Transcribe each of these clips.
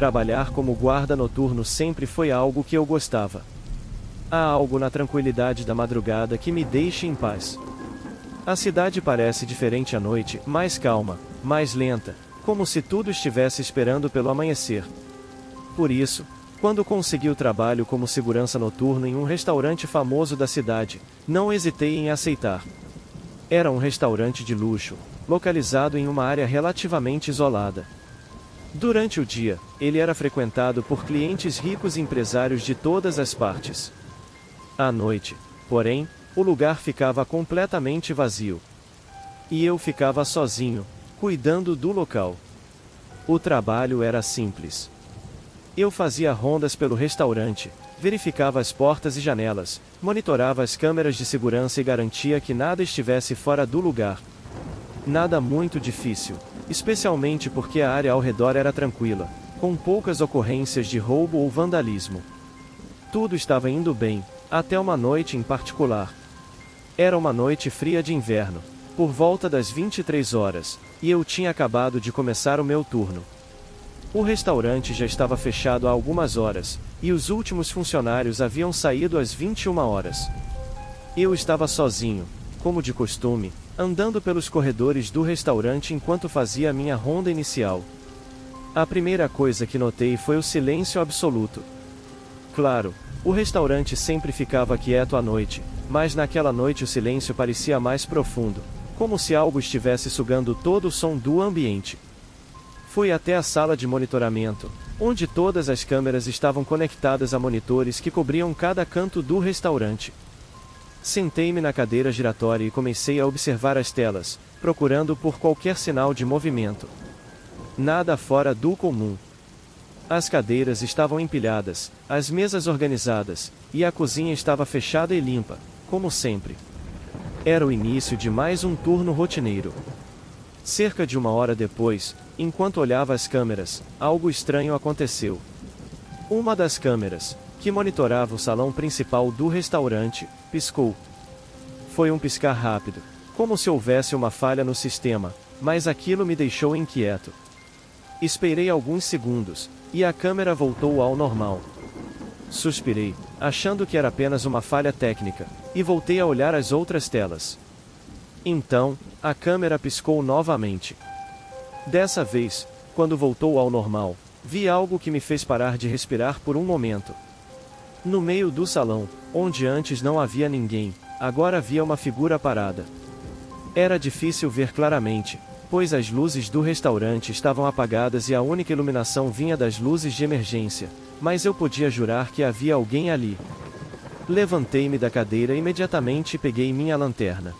Trabalhar como guarda noturno sempre foi algo que eu gostava. Há algo na tranquilidade da madrugada que me deixa em paz. A cidade parece diferente à noite, mais calma, mais lenta, como se tudo estivesse esperando pelo amanhecer. Por isso, quando consegui o trabalho como segurança noturno em um restaurante famoso da cidade, não hesitei em aceitar. Era um restaurante de luxo, localizado em uma área relativamente isolada. Durante o dia, ele era frequentado por clientes ricos e empresários de todas as partes. À noite, porém, o lugar ficava completamente vazio. E eu ficava sozinho, cuidando do local. O trabalho era simples. Eu fazia rondas pelo restaurante, verificava as portas e janelas, monitorava as câmeras de segurança e garantia que nada estivesse fora do lugar. Nada muito difícil, especialmente porque a área ao redor era tranquila, com poucas ocorrências de roubo ou vandalismo. Tudo estava indo bem, até uma noite em particular. Era uma noite fria de inverno, por volta das 23 horas, e eu tinha acabado de começar o meu turno. O restaurante já estava fechado há algumas horas, e os últimos funcionários haviam saído às 21 horas. Eu estava sozinho, como de costume, andando pelos corredores do restaurante enquanto fazia minha ronda inicial. A primeira coisa que notei foi o silêncio absoluto. Claro, o restaurante sempre ficava quieto à noite, mas naquela noite o silêncio parecia mais profundo, como se algo estivesse sugando todo o som do ambiente. Fui até a sala de monitoramento, onde todas as câmeras estavam conectadas a monitores que cobriam cada canto do restaurante. Sentei-me na cadeira giratória e comecei a observar as telas, procurando por qualquer sinal de movimento. Nada fora do comum. As cadeiras estavam empilhadas, as mesas organizadas, e a cozinha estava fechada e limpa, como sempre. Era o início de mais um turno rotineiro. Cerca de uma hora depois, enquanto olhava as câmeras, algo estranho aconteceu. Uma das câmeras, que monitorava o salão principal do restaurante, piscou. Foi um piscar rápido, como se houvesse uma falha no sistema, mas aquilo me deixou inquieto. Esperei alguns segundos, e a câmera voltou ao normal. Suspirei, achando que era apenas uma falha técnica, e voltei a olhar as outras telas. Então, a câmera piscou novamente. Dessa vez, quando voltou ao normal, vi algo que me fez parar de respirar por um momento. No meio do salão, onde antes não havia ninguém, agora havia uma figura parada. Era difícil ver claramente, pois as luzes do restaurante estavam apagadas e a única iluminação vinha das luzes de emergência, mas eu podia jurar que havia alguém ali. Levantei-me da cadeira imediatamente e peguei minha lanterna.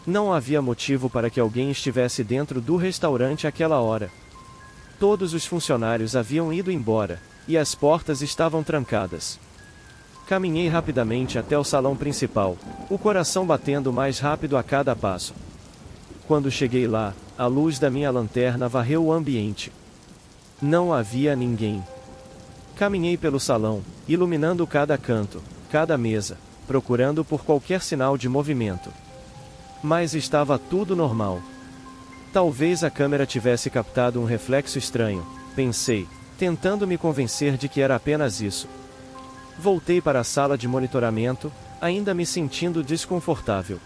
Não havia motivo para que alguém estivesse dentro do restaurante àquela hora. Todos os funcionários haviam ido embora, e as portas estavam trancadas. Caminhei rapidamente até o salão principal, o coração batendo mais rápido a cada passo. Quando cheguei lá, a luz da minha lanterna varreu o ambiente. Não havia ninguém. Caminhei pelo salão, iluminando cada canto, cada mesa, procurando por qualquer sinal de movimento. Mas estava tudo normal. Talvez a câmera tivesse captado um reflexo estranho, pensei, tentando me convencer de que era apenas isso. Voltei para a sala de monitoramento, ainda me sentindo desconfortável.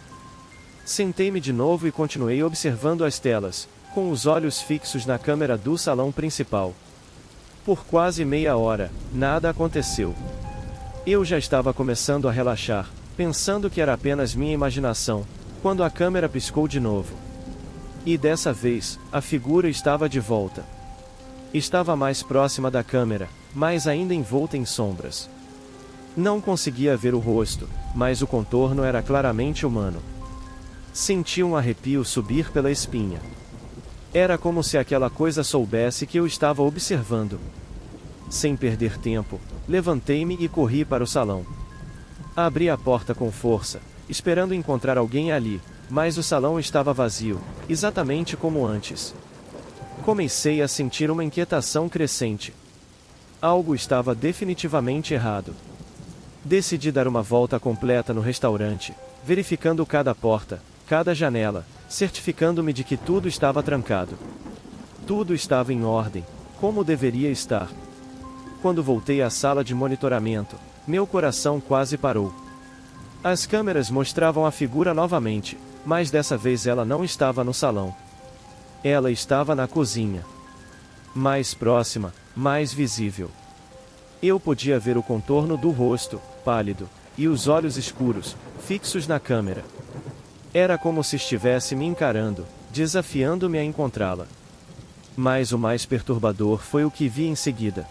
Sentei-me de novo e continuei observando as telas, com os olhos fixos na câmera do salão principal. Por quase meia hora, nada aconteceu. Eu já estava começando a relaxar, pensando que era apenas minha imaginação, quando a câmera piscou de novo. E dessa vez, a figura estava de volta. Estava mais próxima da câmera, mas ainda envolta em sombras. Não conseguia ver o rosto, mas o contorno era claramente humano. Senti um arrepio subir pela espinha. Era como se aquela coisa soubesse que eu estava observando. Sem perder tempo, levantei-me e corri para o salão. Abri a porta com força, esperando encontrar alguém ali, mas o salão estava vazio, exatamente como antes. Comecei a sentir uma inquietação crescente. Algo estava definitivamente errado. Decidi dar uma volta completa no restaurante, verificando cada porta, cada janela, certificando-me de que tudo estava trancado. Tudo estava em ordem, Como deveria estar? Quando voltei à sala de monitoramento, meu coração quase parou. As câmeras mostravam a figura novamente, mas dessa vez ela não estava no salão. Ela estava na cozinha. Mais próxima, mais visível. Eu podia ver o contorno do rosto, pálido, e os olhos escuros, fixos na câmera. Era como se estivesse me encarando, desafiando-me a encontrá-la. Mas o mais perturbador foi o que vi em seguida.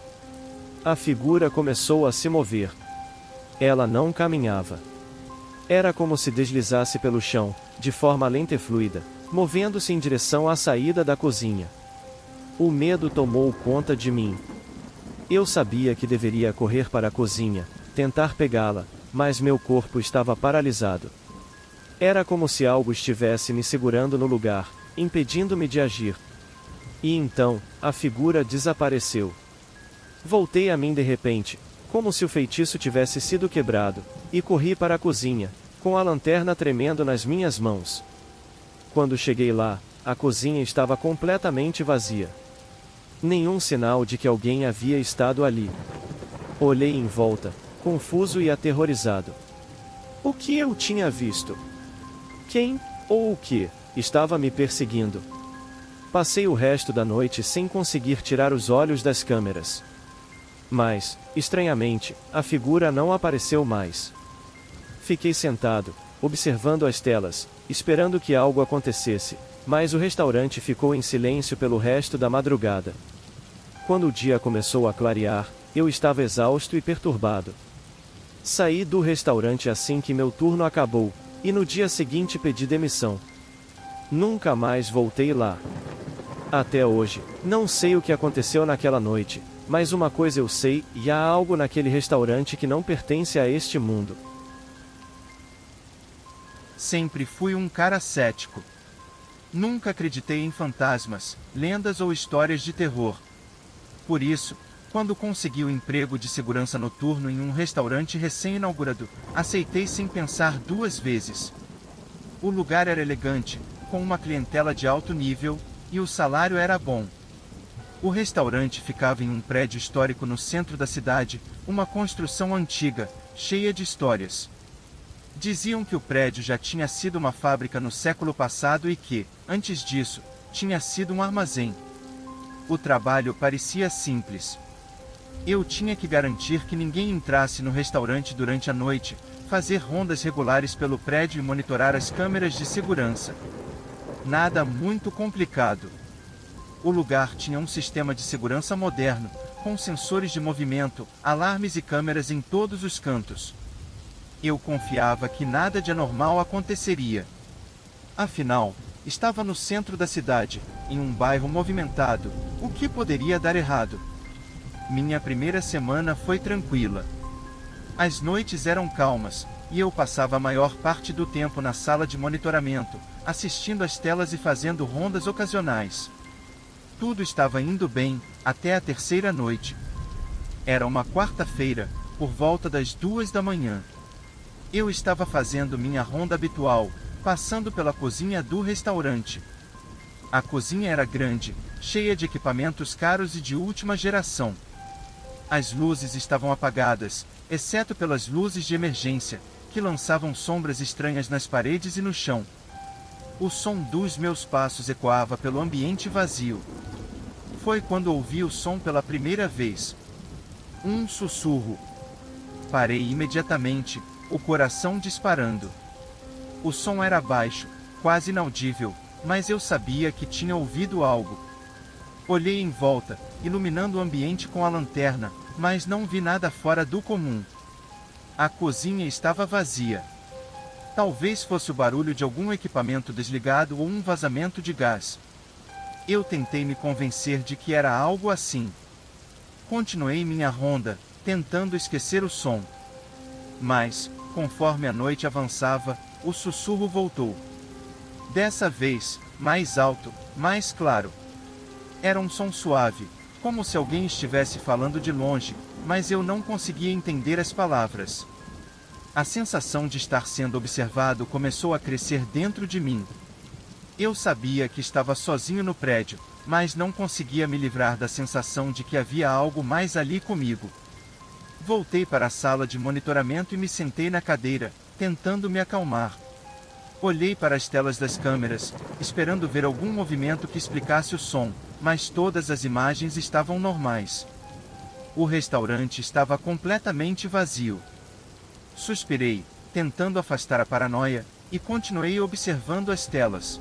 A figura começou a se mover. Ela não caminhava. Era como se deslizasse pelo chão, de forma lenta e fluida, movendo-se em direção à saída da cozinha. O medo tomou conta de mim. Eu sabia que deveria correr para a cozinha, tentar pegá-la, mas meu corpo estava paralisado. Era como se algo estivesse me segurando no lugar, impedindo-me de agir. E então, a figura desapareceu. Voltei a mim de repente, como se o feitiço tivesse sido quebrado, e corri para a cozinha, com a lanterna tremendo nas minhas mãos. Quando cheguei lá, a cozinha estava completamente vazia. Nenhum sinal de que alguém havia estado ali. Olhei em volta, confuso e aterrorizado. O que eu tinha visto? Quem, ou o que, estava me perseguindo? Passei o resto da noite sem conseguir tirar os olhos das câmeras. Mas, estranhamente, a figura não apareceu mais. Fiquei sentado, observando as telas, esperando que algo acontecesse, mas o restaurante ficou em silêncio pelo resto da madrugada. Quando o dia começou a clarear, eu estava exausto e perturbado. Saí do restaurante assim que meu turno acabou, e no dia seguinte pedi demissão. Nunca mais voltei lá. Até hoje, não sei o que aconteceu naquela noite, mas uma coisa eu sei, e há algo naquele restaurante que não pertence a este mundo. Sempre fui um cara cético. Nunca acreditei em fantasmas, lendas ou histórias de terror. Por isso, quando consegui o emprego de segurança noturno em um restaurante recém-inaugurado, aceitei sem pensar duas vezes. O lugar era elegante, com uma clientela de alto nível, e o salário era bom. O restaurante ficava em um prédio histórico no centro da cidade, uma construção antiga, cheia de histórias. Diziam que o prédio já tinha sido uma fábrica no século passado e que, antes disso, tinha sido um armazém. O trabalho parecia simples. Eu tinha que garantir que ninguém entrasse no restaurante durante a noite, fazer rondas regulares pelo prédio e monitorar as câmeras de segurança. Nada muito complicado. O lugar tinha um sistema de segurança moderno, com sensores de movimento, alarmes e câmeras em todos os cantos. Eu confiava que nada de anormal aconteceria. Afinal, estava no centro da cidade, em um bairro movimentado. O que poderia dar errado? Minha primeira semana foi tranquila. As noites eram calmas, e eu passava a maior parte do tempo na sala de monitoramento, assistindo às telas e fazendo rondas ocasionais. Tudo estava indo bem, até a terceira noite. Era uma quarta-feira, por volta das 2 da manhã. Eu estava fazendo minha ronda habitual, passando pela cozinha do restaurante. A cozinha era grande, cheia de equipamentos caros e de última geração. As luzes estavam apagadas, exceto pelas luzes de emergência, que lançavam sombras estranhas nas paredes e no chão. O som dos meus passos ecoava pelo ambiente vazio. Foi quando ouvi o som pela primeira vez. Um sussurro. Parei imediatamente, o coração disparando. O som era baixo, quase inaudível, mas eu sabia que tinha ouvido algo. Olhei em volta, iluminando o ambiente com a lanterna, mas não vi nada fora do comum. A cozinha estava vazia. Talvez fosse o barulho de algum equipamento desligado ou um vazamento de gás. Eu tentei me convencer de que era algo assim. Continuei minha ronda, tentando esquecer o som. Mas, conforme a noite avançava, o sussurro voltou. Dessa vez, mais alto, mais claro. Era um som suave, como se alguém estivesse falando de longe, mas eu não conseguia entender as palavras. A sensação de estar sendo observado começou a crescer dentro de mim. Eu sabia que estava sozinho no prédio, mas não conseguia me livrar da sensação de que havia algo mais ali comigo. Voltei para a sala de monitoramento e me sentei na cadeira, tentando me acalmar. Olhei para as telas das câmeras, esperando ver algum movimento que explicasse o som, mas todas as imagens estavam normais. O restaurante estava completamente vazio. Suspirei, tentando afastar a paranoia, e continuei observando as telas.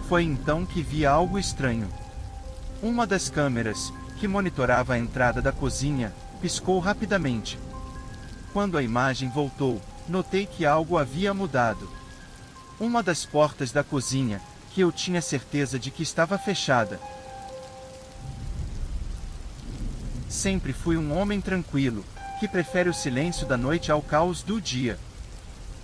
Foi então que vi algo estranho. Uma das câmeras, que monitorava a entrada da cozinha, piscou rapidamente. Quando a imagem voltou, notei que algo havia mudado. Uma das portas da cozinha, que eu tinha certeza de que estava fechada. Sempre fui um homem tranquilo, que prefere o silêncio da noite ao caos do dia.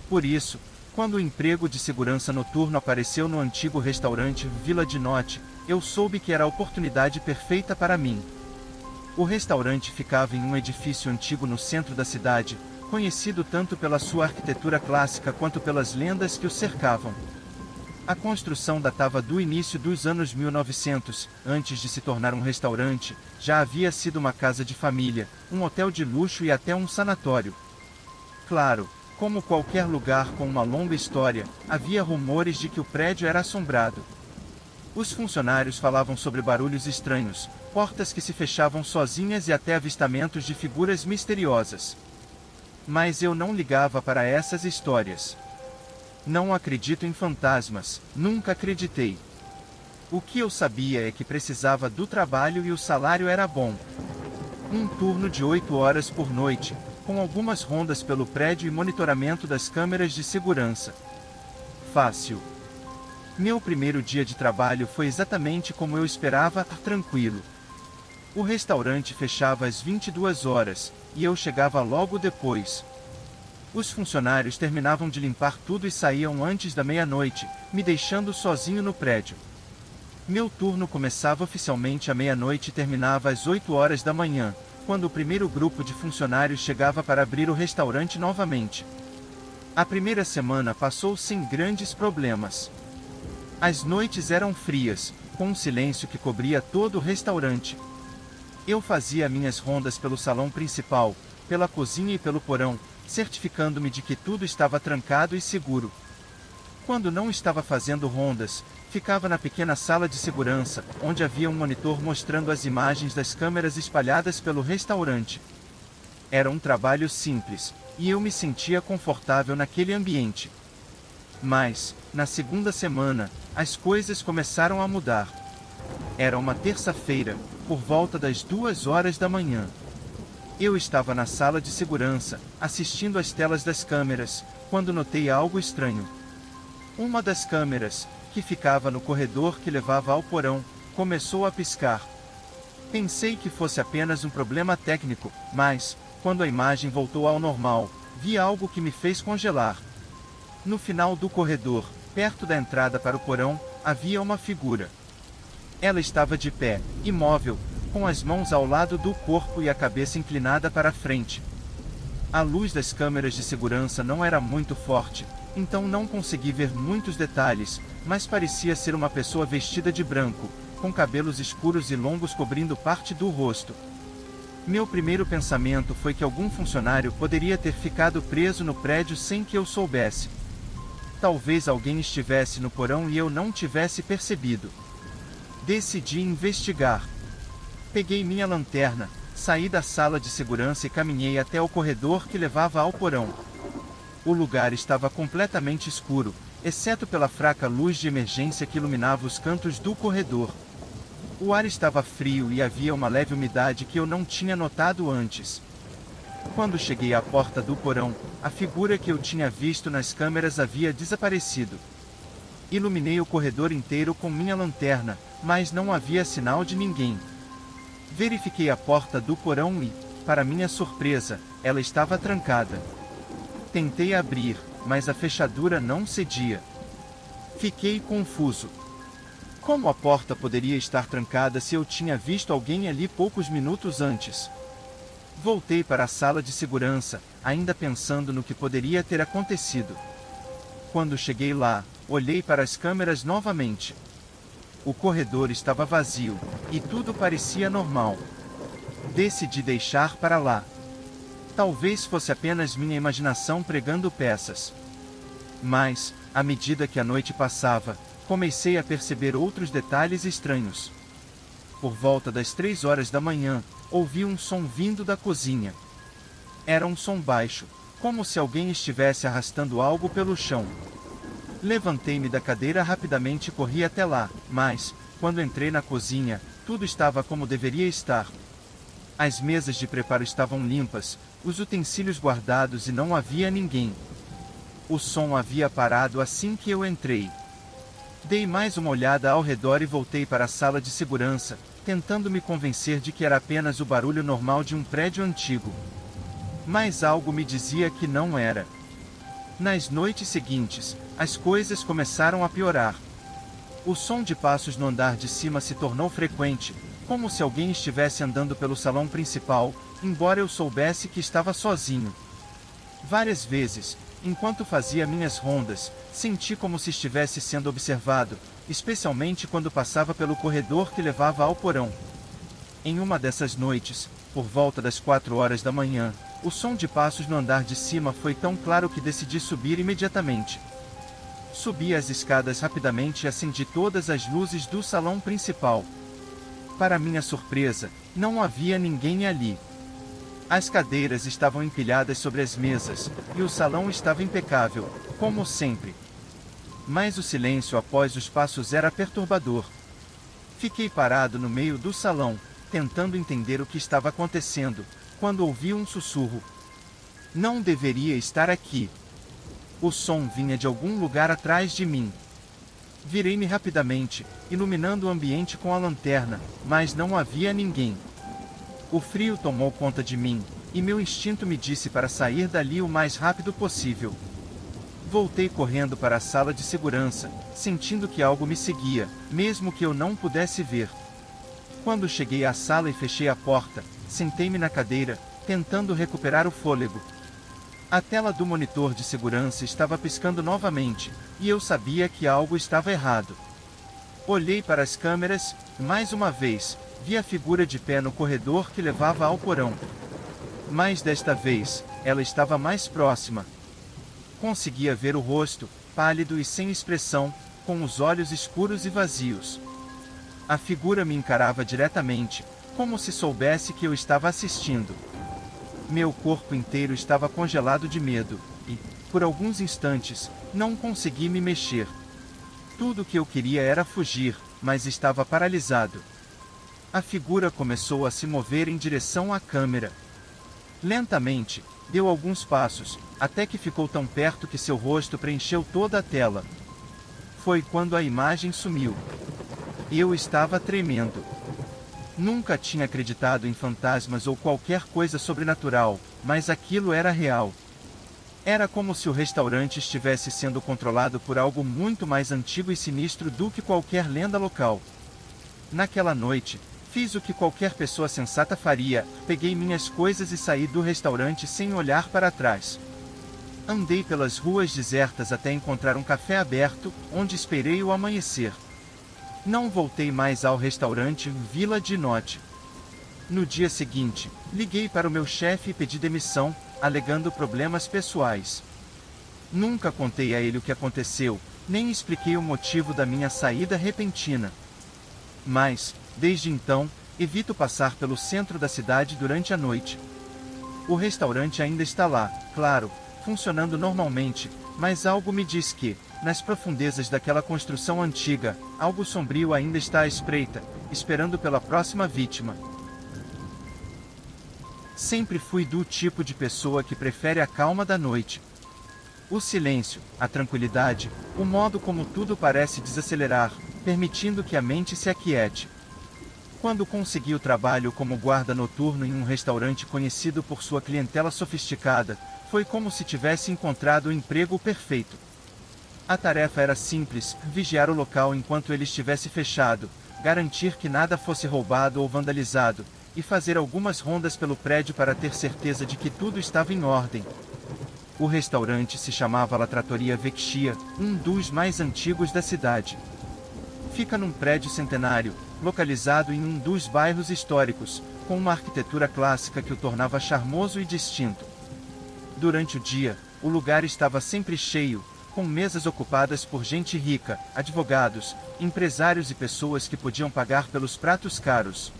Por isso, quando o emprego de segurança noturno apareceu no antigo restaurante Vila de Note, eu soube que era a oportunidade perfeita para mim. O restaurante ficava em um edifício antigo no centro da cidade, conhecido tanto pela sua arquitetura clássica quanto pelas lendas que o cercavam. A construção datava do início dos anos 1900, antes de se tornar um restaurante, já havia sido uma casa de família, um hotel de luxo e até um sanatório. Claro, como qualquer lugar com uma longa história, havia rumores de que o prédio era assombrado. Os funcionários falavam sobre barulhos estranhos, portas que se fechavam sozinhas e até avistamentos de figuras misteriosas. Mas eu não ligava para essas histórias. Não acredito em fantasmas, nunca acreditei. O que eu sabia é que precisava do trabalho e o salário era bom. Um turno de 8 horas por noite, com algumas rondas pelo prédio e monitoramento das câmeras de segurança. Fácil. Meu primeiro dia de trabalho foi exatamente como eu esperava, tranquilo. O restaurante fechava às 22 horas, e eu chegava logo depois. Os funcionários terminavam de limpar tudo e saíam antes da meia-noite, me deixando sozinho no prédio. Meu turno começava oficialmente à meia-noite e terminava às 8 horas da manhã, quando o primeiro grupo de funcionários chegava para abrir o restaurante novamente. A primeira semana passou sem grandes problemas. As noites eram frias, com um silêncio que cobria todo o restaurante. Eu fazia minhas rondas pelo salão principal, pela cozinha e pelo porão, certificando-me de que tudo estava trancado e seguro. Quando não estava fazendo rondas, ficava na pequena sala de segurança, onde havia um monitor mostrando as imagens das câmeras espalhadas pelo restaurante. Era um trabalho simples, e eu me sentia confortável naquele ambiente. Mas, na segunda semana, as coisas começaram a mudar. Era uma terça-feira, por volta das 2 horas da manhã. Eu estava na sala de segurança, assistindo às telas das câmeras, quando notei algo estranho. Uma das câmeras, que ficava no corredor que levava ao porão, começou a piscar. Pensei que fosse apenas um problema técnico, mas, quando a imagem voltou ao normal, vi algo que me fez congelar. No final do corredor, perto da entrada para o porão, havia uma figura. Ela estava de pé, imóvel, com as mãos ao lado do corpo e a cabeça inclinada para a frente. A luz das câmeras de segurança não era muito forte, então não consegui ver muitos detalhes, mas parecia ser uma pessoa vestida de branco, com cabelos escuros e longos cobrindo parte do rosto. Meu primeiro pensamento foi que algum funcionário poderia ter ficado preso no prédio sem que eu soubesse. Talvez alguém estivesse no porão e eu não tivesse percebido. Decidi investigar. Peguei minha lanterna, saí da sala de segurança e caminhei até o corredor que levava ao porão. O lugar estava completamente escuro, exceto pela fraca luz de emergência que iluminava os cantos do corredor. O ar estava frio e havia uma leve umidade que eu não tinha notado antes. Quando cheguei à porta do porão, a figura que eu tinha visto nas câmeras havia desaparecido. Iluminei o corredor inteiro com minha lanterna, mas não havia sinal de ninguém. Verifiquei a porta do porão e, para minha surpresa, ela estava trancada. Tentei abrir, mas a fechadura não cedia. Fiquei confuso. Como a porta poderia estar trancada se eu tinha visto alguém ali poucos minutos antes? Voltei para a sala de segurança, ainda pensando no que poderia ter acontecido. Quando cheguei lá, olhei para as câmeras novamente. o corredor estava vazio, e tudo parecia normal. Decidi deixar para lá. Talvez fosse apenas minha imaginação pregando peças. Mas, à medida que a noite passava, comecei a perceber outros detalhes estranhos. Por volta das 3 horas da manhã, ouvi um som vindo da cozinha. Era um som baixo, como se alguém estivesse arrastando algo pelo chão. Levantei-me da cadeira rapidamente e corri até lá, mas, quando entrei na cozinha, tudo estava como deveria estar. As mesas de preparo estavam limpas, os utensílios guardados e não havia ninguém. O som havia parado assim que eu entrei. Dei mais uma olhada ao redor e voltei para a sala de segurança, tentando me convencer de que era apenas o barulho normal de um prédio antigo. Mas algo me dizia que não era. Nas noites seguintes, as coisas começaram a piorar. O som de passos no andar de cima se tornou frequente, como se alguém estivesse andando pelo salão principal, embora eu soubesse que estava sozinho. Várias vezes, enquanto fazia minhas rondas, senti como se estivesse sendo observado, especialmente quando passava pelo corredor que levava ao porão. Em uma dessas noites, por volta das 4 horas da manhã, o som de passos no andar de cima foi tão claro que decidi subir imediatamente. Subi as escadas rapidamente e acendi todas as luzes do salão principal. Para minha surpresa, não havia ninguém ali. As cadeiras estavam empilhadas sobre as mesas, e o salão estava impecável, como sempre. Mas o silêncio após os passos era perturbador. Fiquei parado no meio do salão, tentando entender o que estava acontecendo, quando ouvi um sussurro. Não deveria estar aqui. O som vinha de algum lugar atrás de mim. Virei-me rapidamente, iluminando o ambiente com a lanterna, mas não havia ninguém. O frio tomou conta de mim, e meu instinto me disse para sair dali o mais rápido possível. Voltei correndo para a sala de segurança, sentindo que algo me seguia, mesmo que eu não pudesse ver. Quando cheguei à sala e fechei a porta, sentei-me na cadeira, tentando recuperar o fôlego. A tela do monitor de segurança estava piscando novamente, e eu sabia que algo estava errado. Olhei para as câmeras, mais uma vez, vi a figura de pé no corredor que levava ao porão. Mas desta vez, ela estava mais próxima. Conseguia ver o rosto, pálido e sem expressão, com os olhos escuros e vazios. A figura me encarava diretamente, como se soubesse que eu estava assistindo. Meu corpo inteiro estava congelado de medo, e, por alguns instantes, não consegui me mexer. Tudo o que eu queria era fugir, mas estava paralisado. A figura começou a se mover em direção à câmera. Lentamente, deu alguns passos, até que ficou tão perto que seu rosto preencheu toda a tela. Foi quando a imagem sumiu. Eu estava tremendo. Nunca tinha acreditado em fantasmas ou qualquer coisa sobrenatural, mas aquilo era real. Era como se o restaurante estivesse sendo controlado por algo muito mais antigo e sinistro do que qualquer lenda local. Naquela noite, fiz o que qualquer pessoa sensata faria, peguei minhas coisas e saí do restaurante sem olhar para trás. Andei pelas ruas desertas até encontrar um café aberto, onde esperei o amanhecer. Não voltei mais ao restaurante Vila de Note. No dia seguinte, liguei para o meu chefe e pedi demissão, alegando problemas pessoais. Nunca contei a ele o que aconteceu, nem expliquei o motivo da minha saída repentina. Mas, desde então, evito passar pelo centro da cidade durante a noite. O restaurante ainda está lá, claro, funcionando normalmente, mas algo me diz que, nas profundezas daquela construção antiga, algo sombrio ainda está à espreita, esperando pela próxima vítima. Sempre fui do tipo de pessoa que prefere a calma da noite. O silêncio, a tranquilidade, o modo como tudo parece desacelerar, permitindo que a mente se aquiete. Quando consegui o trabalho como guarda noturno em um restaurante conhecido por sua clientela sofisticada, foi como se tivesse encontrado o emprego perfeito. A tarefa era simples: vigiar o local enquanto ele estivesse fechado, garantir que nada fosse roubado ou vandalizado, e fazer algumas rondas pelo prédio para ter certeza de que tudo estava em ordem. O restaurante se chamava La Trattoria Vecchia, um dos mais antigos da cidade. Fica num prédio centenário, localizado em um dos bairros históricos, com uma arquitetura clássica que o tornava charmoso e distinto. Durante o dia, o lugar estava sempre cheio, com mesas ocupadas por gente rica, advogados, empresários e pessoas que podiam pagar pelos pratos caros.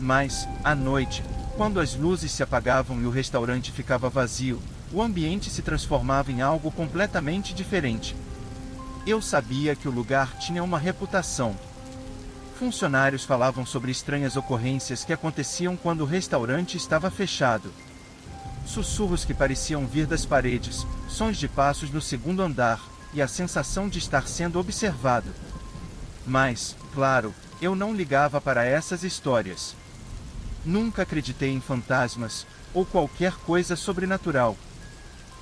Mas, à noite, quando as luzes se apagavam e o restaurante ficava vazio, o ambiente se transformava em algo completamente diferente. Eu sabia que o lugar tinha uma reputação. Funcionários falavam sobre estranhas ocorrências que aconteciam quando o restaurante estava fechado. Sussurros que pareciam vir das paredes, sons de passos no segundo andar, e a sensação de estar sendo observado. Mas, claro, eu não ligava para essas histórias. Nunca acreditei em fantasmas, ou qualquer coisa sobrenatural.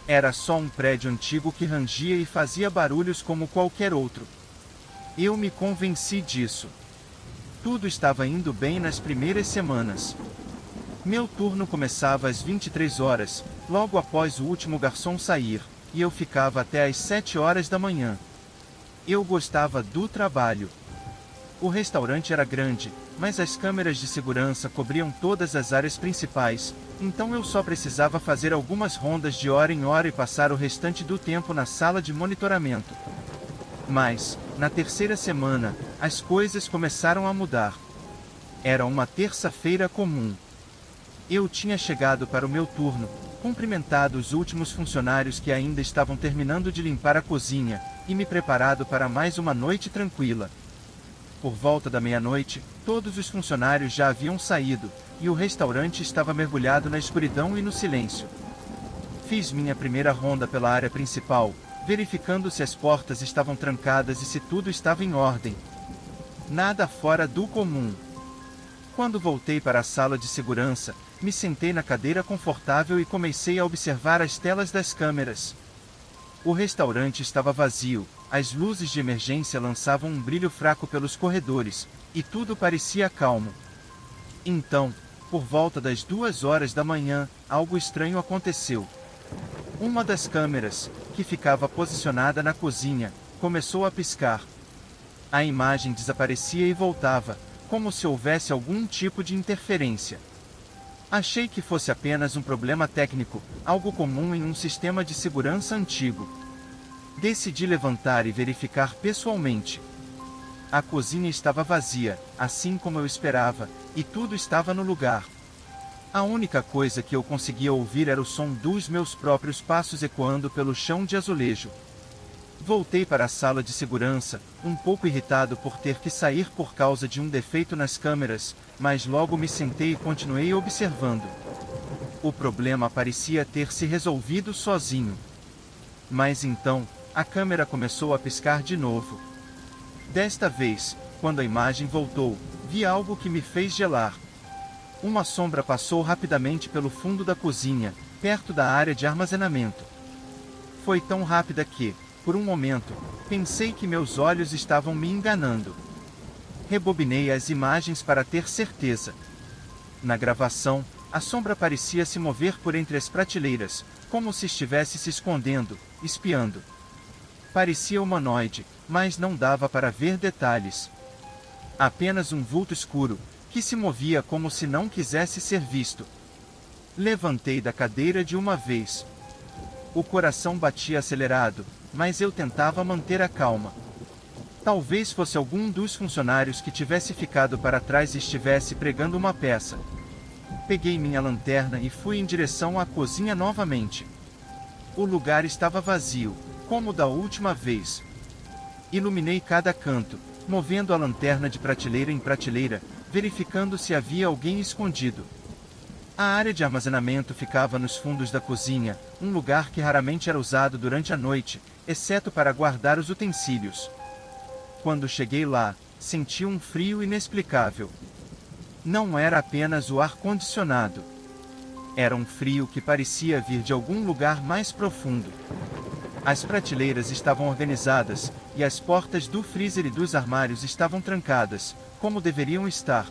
Era só um prédio antigo que rangia e fazia barulhos como qualquer outro. Eu me convenci disso. Tudo estava indo bem nas primeiras semanas. Meu turno começava às 23 horas, logo após o último garçom sair, e eu ficava até às 7 horas da manhã. Eu gostava do trabalho. O restaurante era grande, mas as câmeras de segurança cobriam todas as áreas principais, então eu só precisava fazer algumas rondas de hora em hora e passar o restante do tempo na sala de monitoramento. Mas, na terceira semana, as coisas começaram a mudar. Era uma terça-feira comum. Eu tinha chegado para o meu turno, cumprimentado os últimos funcionários que ainda estavam terminando de limpar a cozinha, e me preparado para mais uma noite tranquila. Por volta da meia-noite, todos os funcionários já haviam saído, e o restaurante estava mergulhado na escuridão e no silêncio. Fiz minha primeira ronda pela área principal, verificando se as portas estavam trancadas e se tudo estava em ordem. Nada fora do comum. Quando voltei para a sala de segurança, me sentei na cadeira confortável e comecei a observar as telas das câmeras. O restaurante estava vazio, as luzes de emergência lançavam um brilho fraco pelos corredores, e tudo parecia calmo. Então, por volta das 2 horas da manhã, algo estranho aconteceu. Uma das câmeras, que ficava posicionada na cozinha, começou a piscar. A imagem desaparecia e voltava, como se houvesse algum tipo de interferência. Achei que fosse apenas um problema técnico, algo comum em um sistema de segurança antigo. Decidi levantar e verificar pessoalmente. A cozinha estava vazia, assim como eu esperava, e tudo estava no lugar. A única coisa que eu conseguia ouvir era o som dos meus próprios passos ecoando pelo chão de azulejo. Voltei para a sala de segurança, um pouco irritado por ter que sair por causa de um defeito nas câmeras, mas logo me sentei e continuei observando. O problema parecia ter se resolvido sozinho. Mas então, a câmera começou a piscar de novo. Desta vez, quando a imagem voltou, vi algo que me fez gelar. Uma sombra passou rapidamente pelo fundo da cozinha, perto da área de armazenamento. Foi tão rápida que, por um momento, pensei que meus olhos estavam me enganando. Rebobinei as imagens para ter certeza. Na gravação, a sombra parecia se mover por entre as prateleiras, como se estivesse se escondendo, espiando. Parecia humanoide, mas não dava para ver detalhes. Apenas um vulto escuro, que se movia como se não quisesse ser visto. Levantei da cadeira de uma vez. O coração batia acelerado, mas eu tentava manter a calma. Talvez fosse algum dos funcionários que tivesse ficado para trás e estivesse pregando uma peça. Peguei minha lanterna e fui em direção à cozinha novamente. O lugar estava vazio, como da última vez. Iluminei cada canto, movendo a lanterna de prateleira em prateleira, verificando se havia alguém escondido. A área de armazenamento ficava nos fundos da cozinha, um lugar que raramente era usado durante a noite, exceto para guardar os utensílios. Quando cheguei lá, senti um frio inexplicável. Não era apenas o ar-condicionado. Era um frio que parecia vir de algum lugar mais profundo. As prateleiras estavam organizadas, e as portas do freezer e dos armários estavam trancadas, como deveriam estar.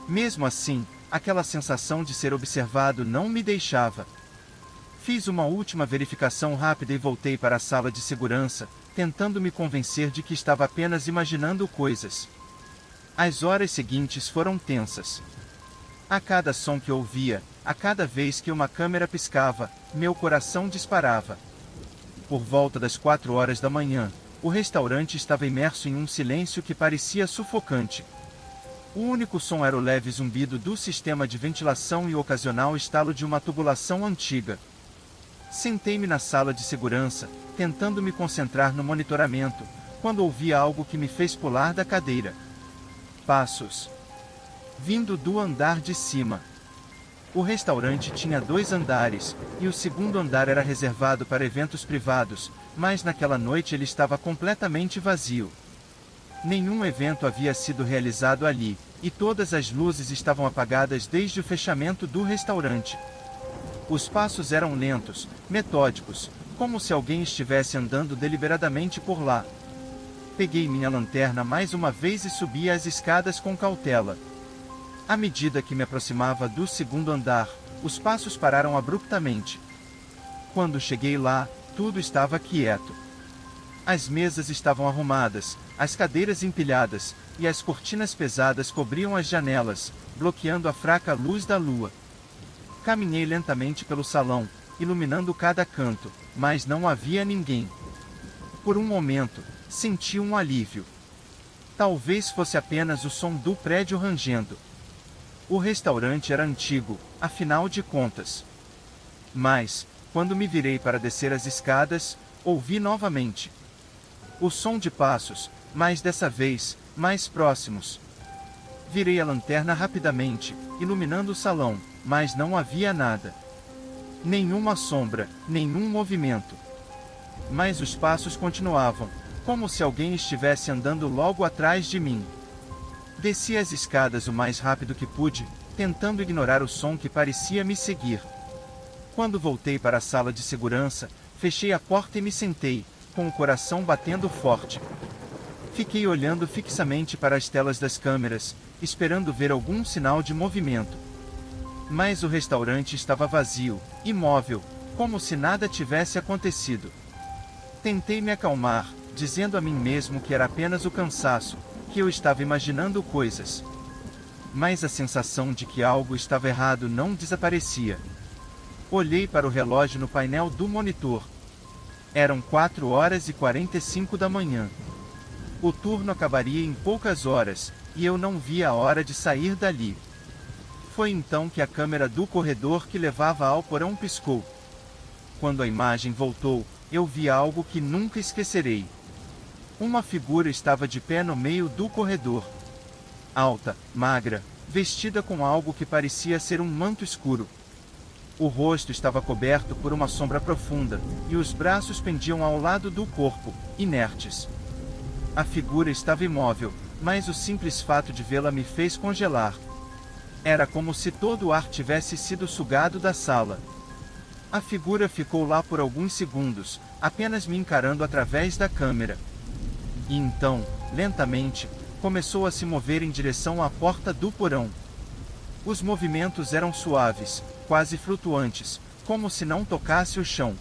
Mesmo assim, aquela sensação de ser observado não me deixava. Fiz uma última verificação rápida e voltei para a sala de segurança, tentando me convencer de que estava apenas imaginando coisas. As horas seguintes foram tensas. A cada som que ouvia, a cada vez que uma câmera piscava, meu coração disparava. Por volta das 4 horas da manhã, o restaurante estava imerso em um silêncio que parecia sufocante. O único som era o leve zumbido do sistema de ventilação e o ocasional estalo de uma tubulação antiga. Sentei-me na sala de segurança, tentando me concentrar no monitoramento, quando ouvi algo que me fez pular da cadeira. Passos. Vindo do andar de cima. O restaurante tinha 2 andares, e o segundo andar era reservado para eventos privados, mas naquela noite ele estava completamente vazio. Nenhum evento havia sido realizado ali, e todas as luzes estavam apagadas desde o fechamento do restaurante. Os passos eram lentos, metódicos, como se alguém estivesse andando deliberadamente por lá. Peguei minha lanterna mais uma vez e subi as escadas com cautela. À medida que me aproximava do segundo andar, os passos pararam abruptamente. Quando cheguei lá, tudo estava quieto. As mesas estavam arrumadas, as cadeiras empilhadas, e as cortinas pesadas cobriam as janelas, bloqueando a fraca luz da lua. Caminhei lentamente pelo salão, iluminando cada canto, mas não havia ninguém. Por um momento, senti um alívio. Talvez fosse apenas o som do prédio rangendo. O restaurante era antigo, afinal de contas. Mas, quando me virei para descer as escadas, ouvi novamente o som de passos, mas dessa vez, mais próximos. Virei a lanterna rapidamente, iluminando o salão, mas não havia nada. Nenhuma sombra, nenhum movimento. Mas os passos continuavam, como se alguém estivesse andando logo atrás de mim. Desci as escadas o mais rápido que pude, tentando ignorar o som que parecia me seguir. Quando voltei para a sala de segurança, fechei a porta e me sentei, com o coração batendo forte. Fiquei olhando fixamente para as telas das câmeras, esperando ver algum sinal de movimento. Mas o restaurante estava vazio, imóvel, como se nada tivesse acontecido. Tentei me acalmar, dizendo a mim mesmo que era apenas o cansaço, que eu estava imaginando coisas. Mas a sensação de que algo estava errado não desaparecia. Olhei para o relógio no painel do monitor. Eram 4 horas e 45 da manhã. O turno acabaria em poucas horas, e eu não via a hora de sair dali. Foi então que a câmera do corredor que levava ao porão piscou. Quando a imagem voltou, eu vi algo que nunca esquecerei. Uma figura estava de pé no meio do corredor. Alta, magra, vestida com algo que parecia ser um manto escuro. O rosto estava coberto por uma sombra profunda, e os braços pendiam ao lado do corpo, inertes. A figura estava imóvel, mas o simples fato de vê-la me fez congelar. Era como se todo o ar tivesse sido sugado da sala. A figura ficou lá por alguns segundos, apenas me encarando através da câmera. E então, lentamente, começou a se mover em direção à porta do porão. Os movimentos eram suaves, quase flutuantes, como se não tocasse o chão.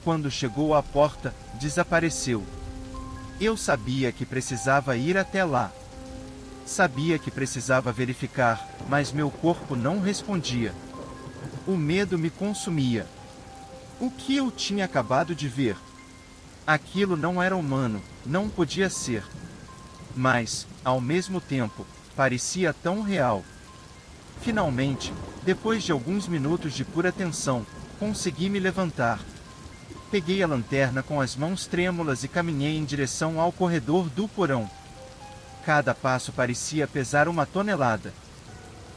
Quando chegou à porta, desapareceu. Eu sabia que precisava ir até lá. Sabia que precisava verificar, mas meu corpo não respondia. O medo me consumia. O que eu tinha acabado de ver? Aquilo não era humano, não podia ser. Mas, ao mesmo tempo, parecia tão real. Finalmente, depois de alguns minutos de pura tensão, consegui me levantar. Peguei a lanterna com as mãos trêmulas e caminhei em direção ao corredor do porão. Cada passo parecia pesar 1 tonelada.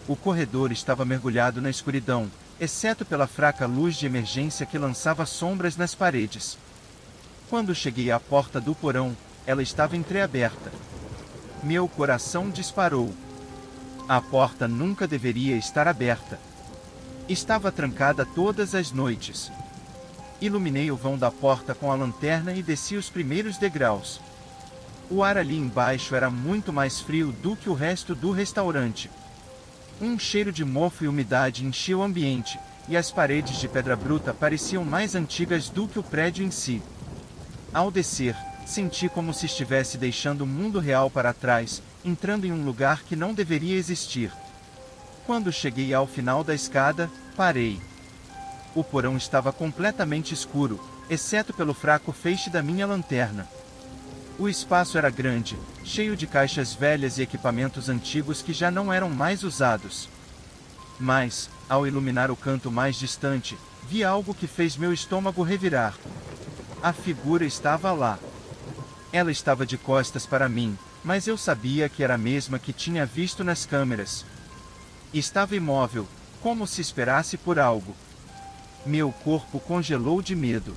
O corredor estava mergulhado na escuridão, exceto pela fraca luz de emergência que lançava sombras nas paredes. Quando cheguei à porta do porão, ela estava entreaberta. Meu coração disparou. A porta nunca deveria estar aberta. Estava trancada todas as noites. Iluminei o vão da porta com a lanterna e desci os primeiros degraus. O ar ali embaixo era muito mais frio do que o resto do restaurante. Um cheiro de mofo e umidade enchia o ambiente, e as paredes de pedra bruta pareciam mais antigas do que o prédio em si. Ao descer, senti como se estivesse deixando o mundo real para trás, entrando em um lugar que não deveria existir. Quando cheguei ao final da escada, parei. O porão estava completamente escuro, exceto pelo fraco feixe da minha lanterna. O espaço era grande, cheio de caixas velhas e equipamentos antigos que já não eram mais usados. Mas, ao iluminar o canto mais distante, vi algo que fez meu estômago revirar. A figura estava lá. Ela estava de costas para mim, mas eu sabia que era a mesma que tinha visto nas câmeras. Estava imóvel, como se esperasse por algo. Meu corpo congelou de medo.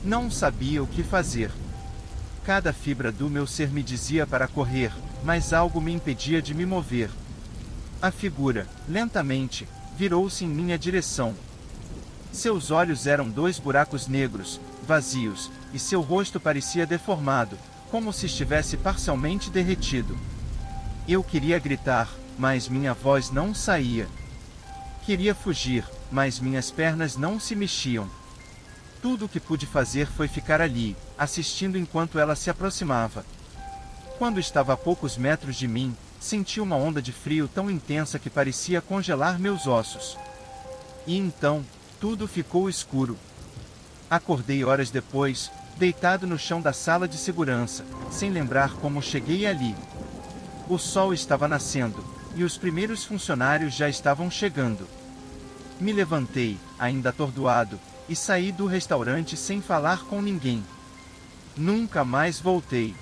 Não sabia o que fazer. Cada fibra do meu ser me dizia para correr, mas algo me impedia de me mover. A figura, lentamente, virou-se em minha direção. Seus olhos eram 2 buracos negros, vazios, e seu rosto parecia deformado, como se estivesse parcialmente derretido. Eu queria gritar, mas minha voz não saía. Queria fugir, mas minhas pernas não se mexiam. Tudo o que pude fazer foi ficar ali, assistindo enquanto ela se aproximava. Quando estava a poucos metros de mim, senti uma onda de frio tão intensa que parecia congelar meus ossos. E então, tudo ficou escuro. Acordei horas depois, deitado no chão da sala de segurança, sem lembrar como cheguei ali. O sol estava nascendo, e os primeiros funcionários já estavam chegando. Me levantei, ainda atordoado, e saí do restaurante sem falar com ninguém. Nunca mais voltei.